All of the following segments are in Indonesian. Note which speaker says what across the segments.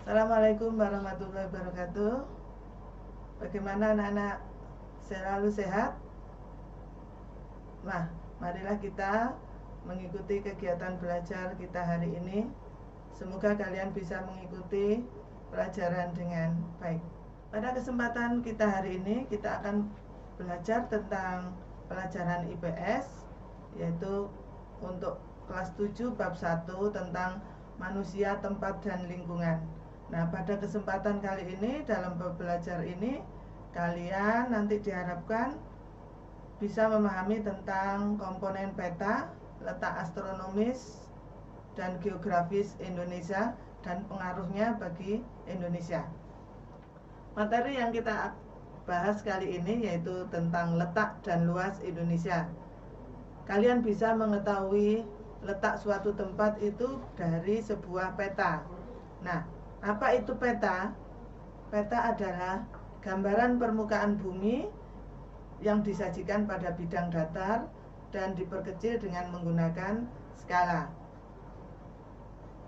Speaker 1: Assalamualaikum warahmatullahi wabarakatuh. Bagaimana anak-anak, selalu sehat? Nah, marilah kita mengikuti kegiatan belajar kita hari ini. Semoga kalian bisa mengikuti pelajaran dengan baik. Pada kesempatan kita hari ini, kita akan belajar tentang pelajaran IPS, yaitu untuk kelas 7 bab 1 tentang manusia, tempat, dan lingkungan. Nah, pada kesempatan kali ini, dalam belajar ini, kalian nanti diharapkan bisa memahami tentang komponen peta, letak astronomis dan geografis Indonesia, dan pengaruhnya bagi Indonesia. Materi yang kita bahas kali ini yaitu tentang letak dan luas Indonesia. Kalian bisa mengetahui letak suatu tempat itu dari sebuah peta. Nah, apa itu peta? Peta adalah gambaran permukaan bumi yang disajikan pada bidang datar dan diperkecil dengan menggunakan skala.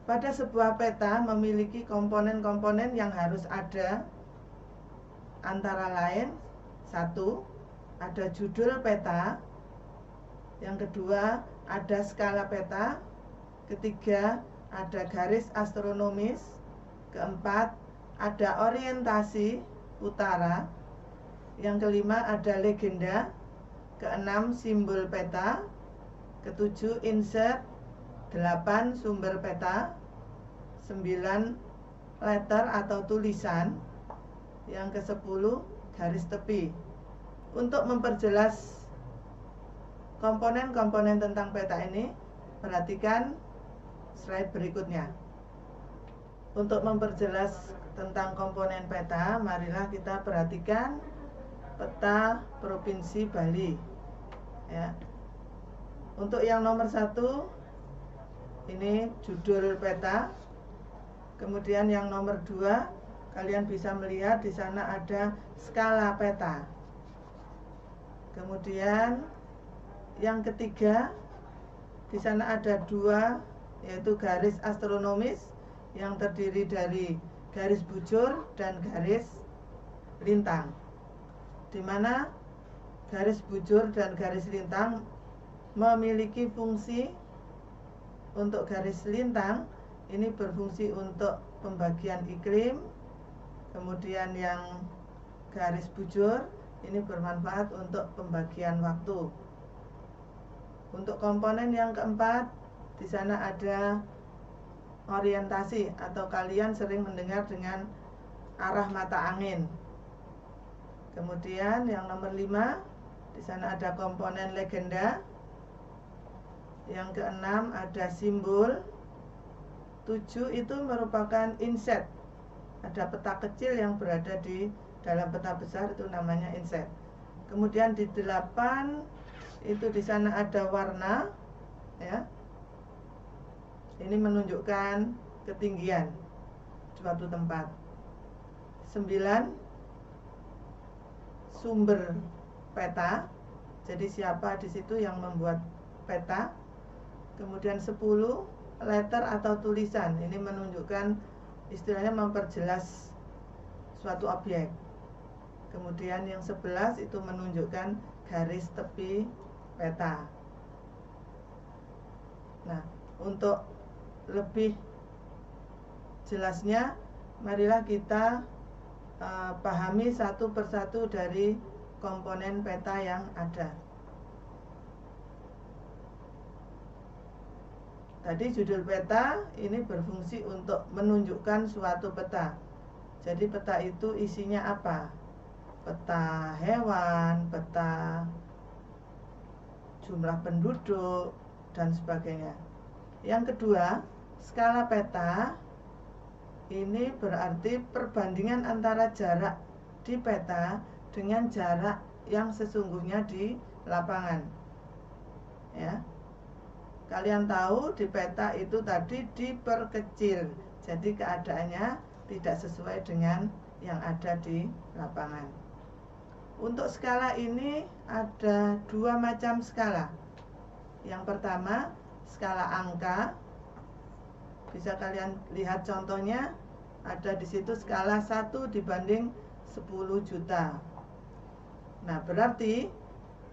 Speaker 1: Pada sebuah peta memiliki komponen-komponen yang harus ada, antara lain: satu, ada judul peta; yang kedua, ada skala peta; ketiga, ada garis astronomis; keempat, ada orientasi utara; yang kelima, ada legenda; keenam, simbol peta; ketujuh, insert; 8, sumber peta; 9, letter atau tulisan; yang ke-10, garis tepi. Untuk memperjelas komponen-komponen tentang peta ini, perhatikan slide berikutnya. Untuk memperjelas tentang komponen peta, marilah kita perhatikan peta Provinsi Bali. Ya. Untuk yang nomor 1, ini judul peta. Kemudian yang nomor 2, kalian bisa melihat di sana ada skala peta. Kemudian yang ketiga, di sana ada 2, yaitu garis astronomis yang terdiri dari garis bujur dan garis lintang, di mana garis bujur dan garis lintang memiliki fungsi. Untuk garis lintang ini berfungsi untuk pembagian iklim, kemudian yang garis bujur ini bermanfaat untuk pembagian waktu. Untuk komponen yang keempat, di sana ada orientasi, atau kalian sering mendengar dengan arah mata angin. Kemudian yang nomor 5, di sana ada komponen legenda. Yang keenam, ada simbol. 7 itu merupakan inset. Ada peta kecil yang berada di dalam peta besar, itu namanya inset. Kemudian di 8 itu di sana ada warna, ya. Ini menunjukkan ketinggian suatu tempat. 9, sumber peta. Jadi siapa di situ yang membuat peta. Kemudian 10, letter atau tulisan. Ini menunjukkan, istilahnya memperjelas suatu objek. Kemudian yang 11 itu menunjukkan garis tepi peta. Nah, untuk lebih jelasnya, marilah kita pahami satu persatu dari komponen peta yang ada. Tadi judul peta ini berfungsi untuk menunjukkan suatu peta. Jadi peta itu isinya apa? Peta hewan, peta jumlah penduduk, dan sebagainya. Yang kedua, skala peta ini berarti perbandingan antara jarak di peta dengan jarak yang sesungguhnya di lapangan. Ya. Kalian tahu di peta itu tadi diperkecil, jadi keadaannya tidak sesuai dengan yang ada di lapangan. Untuk skala ini ada 2 macam skala. Yang pertama, skala angka. Bisa kalian lihat contohnya, ada di situ skala 1 dibanding 10 juta. Nah, berarti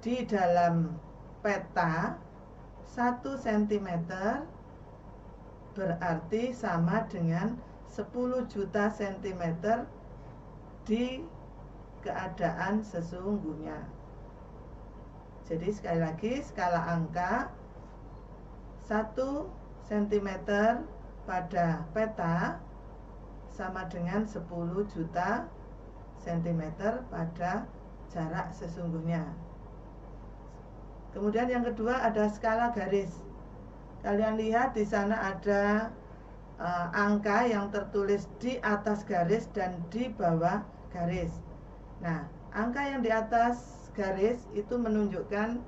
Speaker 1: di dalam peta 1 cm berarti sama dengan 10 juta cm di keadaan sesungguhnya. Jadi sekali lagi, skala angka 1 cm pada peta sama dengan 10 juta cm pada jarak sesungguhnya. Kemudian yang kedua ada skala garis. Kalian lihat di sana ada angka yang tertulis di atas garis dan di bawah garis. Nah, angka yang di atas garis itu menunjukkan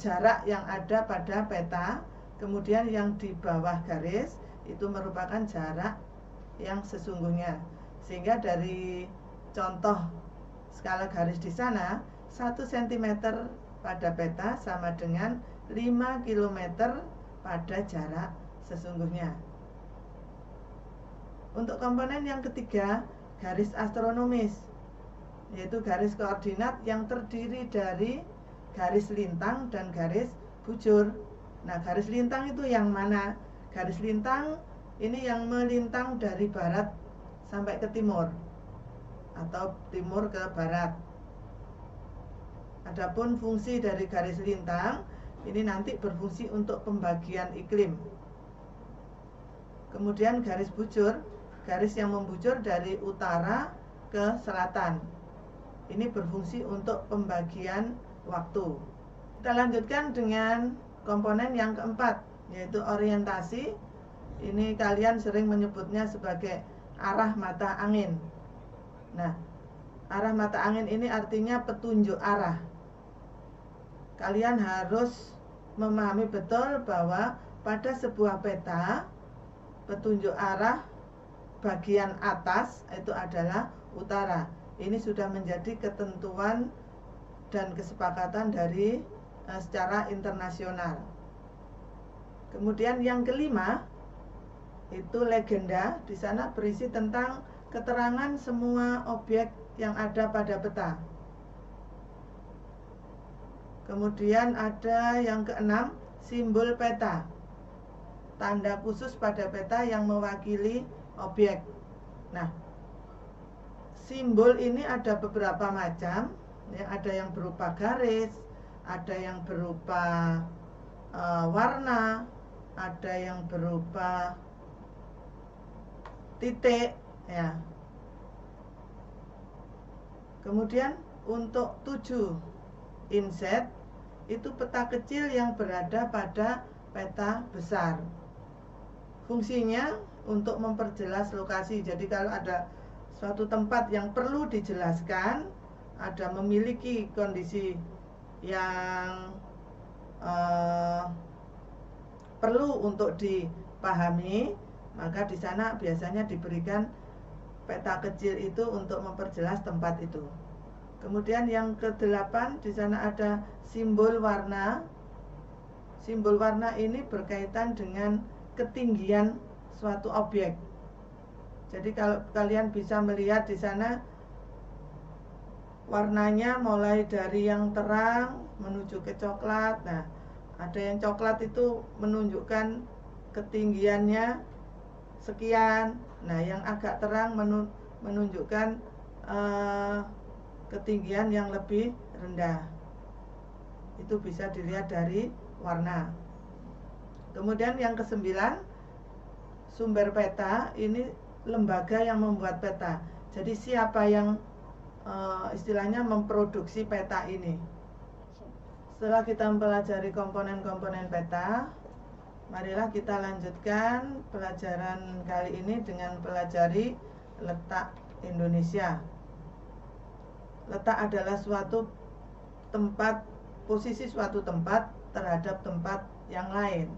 Speaker 1: jarak yang ada pada peta. Kemudian yang di bawah garis itu merupakan jarak yang sesungguhnya. Sehingga dari contoh skala garis di sana, 1 cm pada peta sama dengan 5 km pada jarak sesungguhnya. Untuk komponen yang ketiga, garis astronomis, yaitu garis koordinat yang terdiri dari garis lintang dan garis bujur. Nah, garis lintang itu yang mana? Garis lintang ini yang melintang dari barat sampai ke timur atau timur ke barat. Adapun fungsi dari garis lintang ini nanti berfungsi untuk pembagian iklim. Kemudian garis bujur, garis yang membujur dari utara ke selatan. Ini berfungsi untuk pembagian waktu. Kita lanjutkan dengan komponen yang keempat, yaitu orientasi. Ini kalian sering menyebutnya sebagai arah mata angin. Nah, arah mata angin ini artinya petunjuk arah. Kalian harus memahami betul bahwa pada sebuah peta, petunjuk arah bagian atas itu adalah utara. Ini sudah menjadi ketentuan dan kesepakatan dari secara internasional. Kemudian yang kelima itu legenda. Di sana berisi tentang keterangan semua objek yang ada pada peta. Kemudian ada yang keenam, simbol peta. Tanda khusus pada peta yang mewakili objek. Nah, simbol ini ada beberapa macam, ya, ada yang berupa garis, ada yang berupa warna, ada yang berupa titik, ya. Kemudian untuk 7 inset itu peta kecil yang berada pada peta besar. Fungsinya untuk memperjelas lokasi. Jadi kalau ada suatu tempat yang perlu dijelaskan, ada memiliki kondisi yang perlu untuk dipahami, maka di sana biasanya diberikan peta kecil itu untuk memperjelas tempat itu. Kemudian yang ke-8 di sana ada simbol warna. Simbol warna ini berkaitan dengan ketinggian suatu objek. Jadi kalau kalian bisa melihat di sana warnanya mulai dari yang terang menuju ke coklat. Nah, ada yang coklat itu menunjukkan ketinggiannya sekian. Nah, yang agak terang menunjukkan ketinggian yang lebih rendah. Itu bisa dilihat dari warna. Kemudian yang ke-9, sumber peta. Ini lembaga yang membuat peta. Jadi siapa yang istilahnya memproduksi peta ini. Setelah kita mempelajari komponen-komponen peta, marilah kita lanjutkan pelajaran kali ini dengan pelajari letak Indonesia. Letak adalah suatu tempat, posisi suatu tempat terhadap tempat yang lain.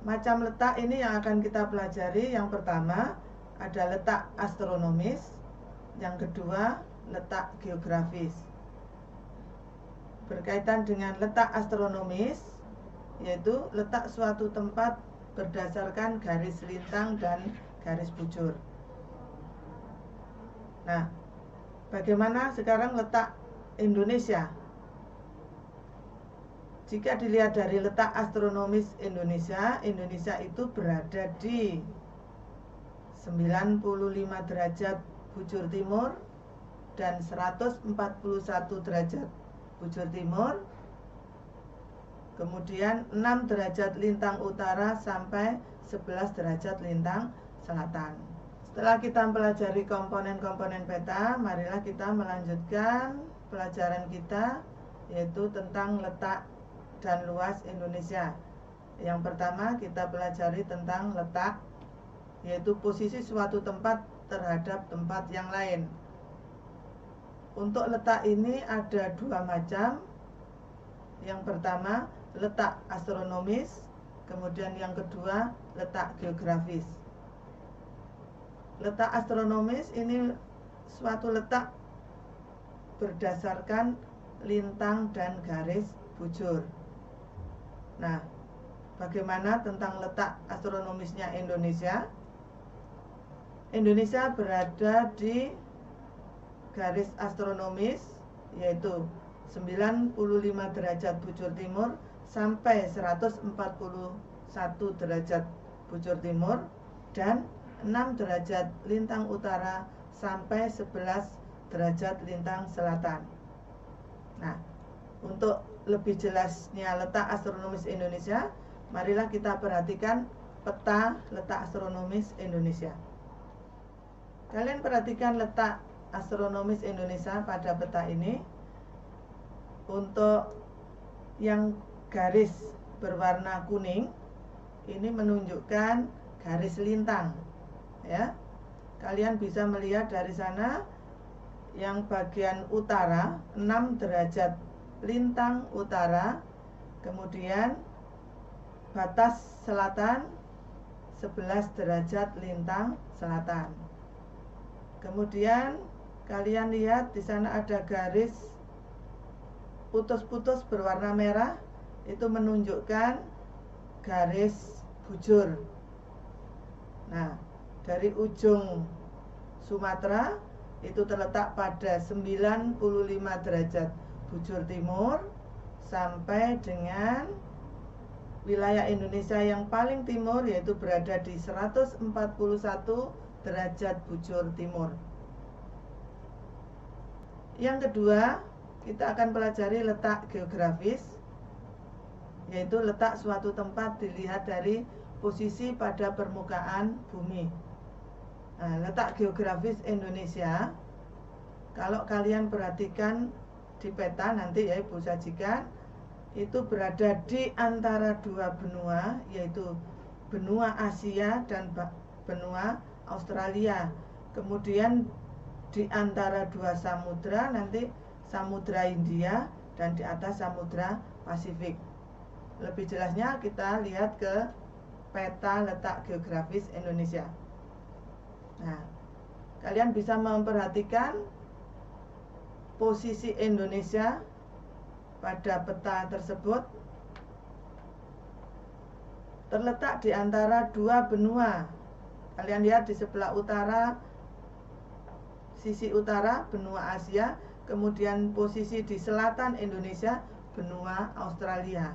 Speaker 1: Macam letak ini yang akan kita pelajari. Yang pertama ada letak astronomis, yang kedua letak geografis. Berkaitan dengan letak astronomis, yaitu letak suatu tempat berdasarkan garis lintang dan garis bujur. Nah, bagaimana sekarang letak Indonesia? Jika dilihat dari letak astronomis Indonesia, Indonesia itu berada di 95 derajat bujur timur dan 141 derajat bujur timur. Kemudian 6 derajat lintang utara sampai 11 derajat lintang selatan. Setelah kita mempelajari komponen-komponen peta, marilah kita melanjutkan pelajaran kita, yaitu tentang letak dan luas Indonesia. Yang pertama kita pelajari tentang letak, yaitu posisi suatu tempat terhadap tempat yang lain. Untuk letak ini ada dua macam. Yang pertama letak astronomis, kemudian yang kedua letak geografis. Letak astronomis ini suatu letak berdasarkan lintang dan garis bujur. Nah, bagaimana tentang letak astronomisnya Indonesia? Indonesia berada di garis astronomis, yaitu 95 derajat bujur timur sampai 141 derajat bujur timur dan 6 derajat lintang utara sampai 11 derajat lintang selatan. Nah, untuk lebih jelasnya letak astronomis Indonesia, marilah kita perhatikan peta letak astronomis Indonesia. Kalian perhatikan letak astronomis Indonesia pada peta ini. Untuk yang garis berwarna kuning ini menunjukkan garis lintang, ya. Kalian bisa melihat dari sana yang bagian utara 6 derajat lintang utara, kemudian batas selatan 11 derajat lintang selatan. Kemudian kalian lihat di sana ada garis putus-putus berwarna merah, itu menunjukkan garis bujur. Nah, dari ujung Sumatera itu terletak pada 95 derajat bujur timur sampai dengan wilayah Indonesia yang paling timur, yaitu berada di 141 derajat bujur timur. Yang kedua, kita akan pelajari letak geografis, yaitu letak suatu tempat dilihat dari posisi pada permukaan bumi. Nah, letak geografis Indonesia, kalau kalian perhatikan di peta nanti ya Ibu sajikan, itu berada di antara dua benua, yaitu benua Asia dan benua Australia. Kemudian di antara dua samudra nanti Samudra Hindia dan di atas Samudra Pasifik. Lebih jelasnya kita lihat ke peta letak geografis Indonesia. Nah, kalian bisa memperhatikan posisi Indonesia pada peta tersebut terletak di antara dua benua. Kalian lihat di sebelah utara, sisi utara benua Asia, kemudian posisi di selatan Indonesia benua Australia,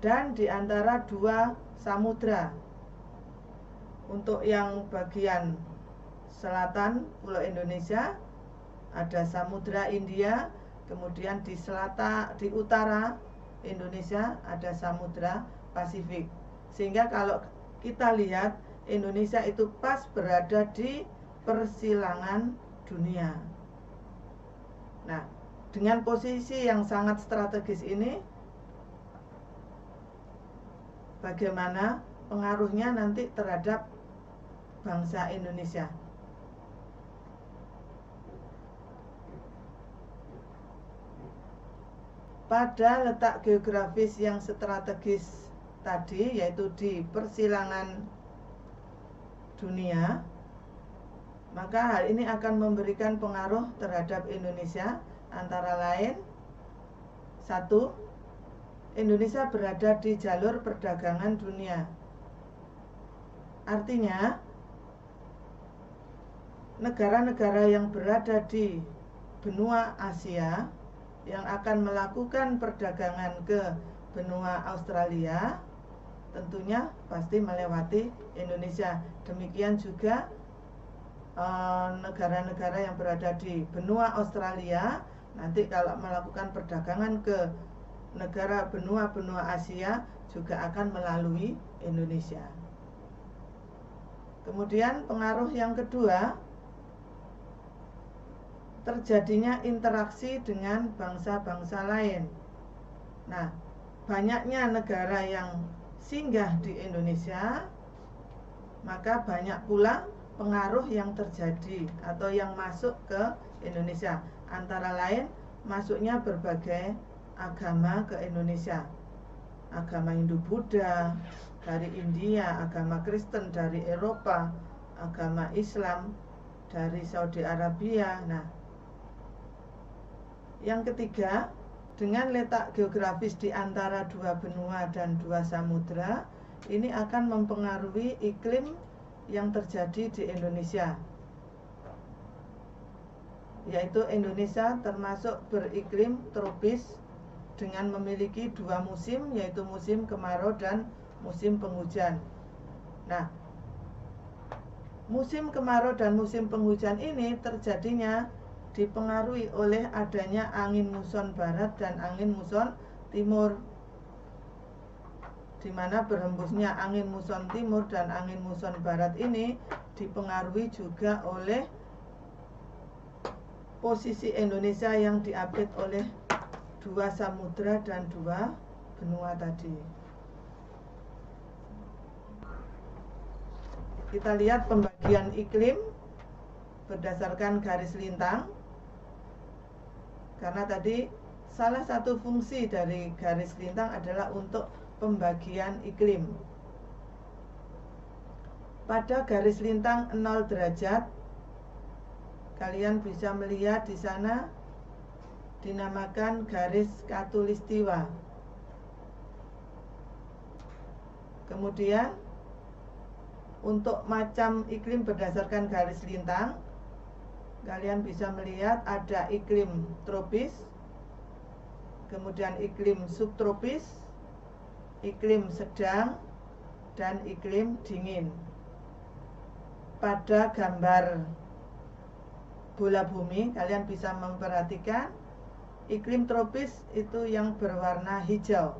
Speaker 1: dan di antara dua samudra. Untuk yang bagian selatan Pulau Indonesia ada Samudra Hindia, kemudian di utara Indonesia ada Samudra Pasifik. Sehingga kalau kita lihat Indonesia itu pas berada di persilangan dunia. Nah, dengan posisi yang sangat strategis ini, bagaimana pengaruhnya nanti terhadap bangsa Indonesia? Pada letak geografis yang strategis tadi, yaitu di persilangan dunia, maka hal ini akan memberikan pengaruh terhadap Indonesia, antara lain: 1. Indonesia berada di jalur perdagangan dunia. Artinya negara-negara yang berada di benua Asia yang akan melakukan perdagangan ke benua Australia tentunya pasti melewati Indonesia. Demikian juga negara-negara yang berada di benua Australia nanti kalau melakukan perdagangan ke negara benua Asia juga akan melalui Indonesia. Kemudian pengaruh yang kedua, terjadinya interaksi dengan bangsa-bangsa lain. Nah, banyaknya negara yang singgah di Indonesia, maka banyak pula pengaruh yang terjadi atau yang masuk ke Indonesia. Antara lain masuknya berbagai agama ke Indonesia. Agama Hindu-Buddha dari India, agama Kristen dari Eropa, agama Islam dari Saudi Arabia. Nah, yang ketiga, dengan letak geografis di antara dua benua dan dua samudra, ini akan mempengaruhi iklim yang terjadi di Indonesia. Yaitu Indonesia termasuk beriklim tropis dengan memiliki dua musim, yaitu musim kemarau dan musim penghujan. Nah, musim kemarau dan musim penghujan ini terjadinya dipengaruhi oleh adanya angin muson barat dan angin muson timur, di mana berhembusnya angin muson timur dan angin muson barat ini dipengaruhi juga oleh posisi Indonesia yang diapit oleh dua samudra dan dua benua tadi. Kita lihat pembagian iklim berdasarkan garis lintang. Karena tadi salah satu fungsi dari garis lintang adalah untuk pembagian iklim. Pada garis lintang 0 derajat, kalian bisa melihat di sana dinamakan garis khatulistiwa. Kemudian untuk macam iklim berdasarkan garis lintang, kalian bisa melihat ada iklim tropis, kemudian iklim subtropis, iklim sedang, dan iklim dingin. Pada gambar bola bumi, kalian bisa memperhatikan iklim tropis itu yang berwarna hijau.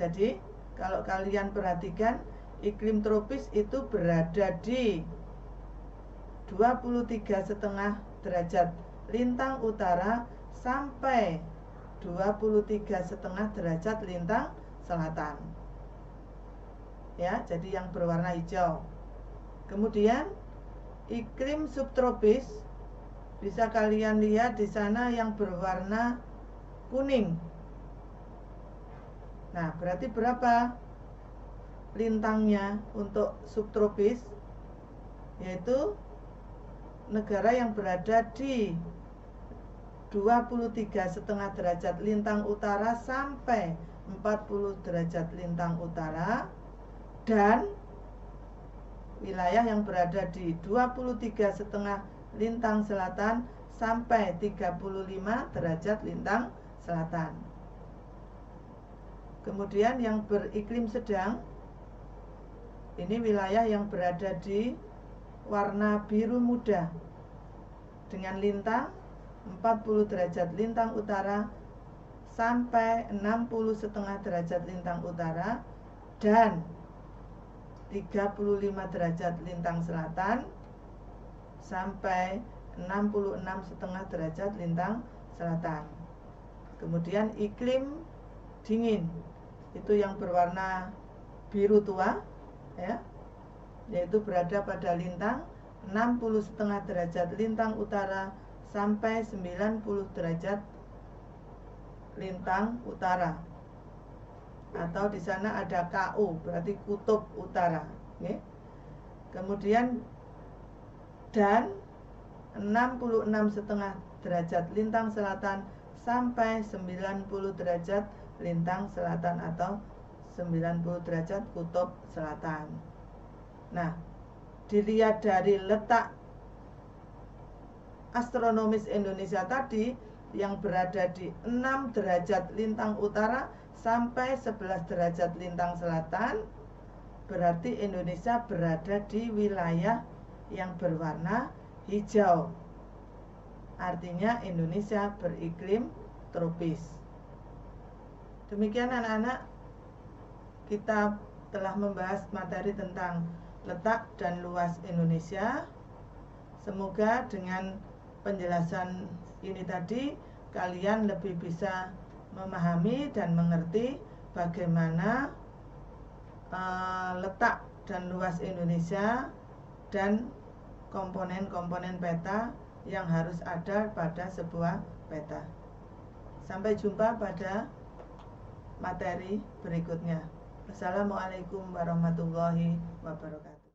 Speaker 1: Jadi, kalau kalian perhatikan, iklim tropis itu berada di 23,5 derajat lintang utara sampai 23,5 derajat lintang selatan. Ya, jadi yang berwarna hijau. Kemudian iklim subtropis bisa kalian lihat di sana yang berwarna kuning. Nah, berarti berapa lintangnya untuk subtropis? Yaitu negara yang berada di 23,5 derajat lintang utara sampai 40 derajat lintang utara, dan wilayah yang berada di 23,5 lintang selatan sampai 35 derajat lintang selatan. Kemudian yang beriklim sedang, ini wilayah yang berada di warna biru muda dengan lintang 40 derajat lintang utara sampai 60,5 derajat lintang utara dan 35 derajat lintang selatan sampai 66,5 derajat lintang selatan. Kemudian iklim dingin itu yang berwarna biru tua, ya, yaitu berada pada lintang 60,5 derajat lintang utara sampai 90 derajat lintang utara. Atau di sana ada KU, berarti kutub utara. Okay. Kemudian dan 66,5 derajat lintang selatan sampai 90 derajat lintang selatan atau 90 derajat kutub selatan. Nah, dilihat dari letak astronomis Indonesia tadi yang berada di 6 derajat lintang utara sampai 11 derajat lintang selatan, berarti Indonesia berada di wilayah yang berwarna hijau. Artinya Indonesia beriklim tropis. Demikian anak-anak, kita telah membahas materi tentang letak dan luas Indonesia. Semoga dengan penjelasan ini tadi kalian lebih bisa memahami dan mengerti bagaimana letak dan luas Indonesia dan komponen-komponen peta yang harus ada pada sebuah peta. Sampai jumpa pada materi berikutnya. Assalamualaikum warahmatullahi wabarakatuh.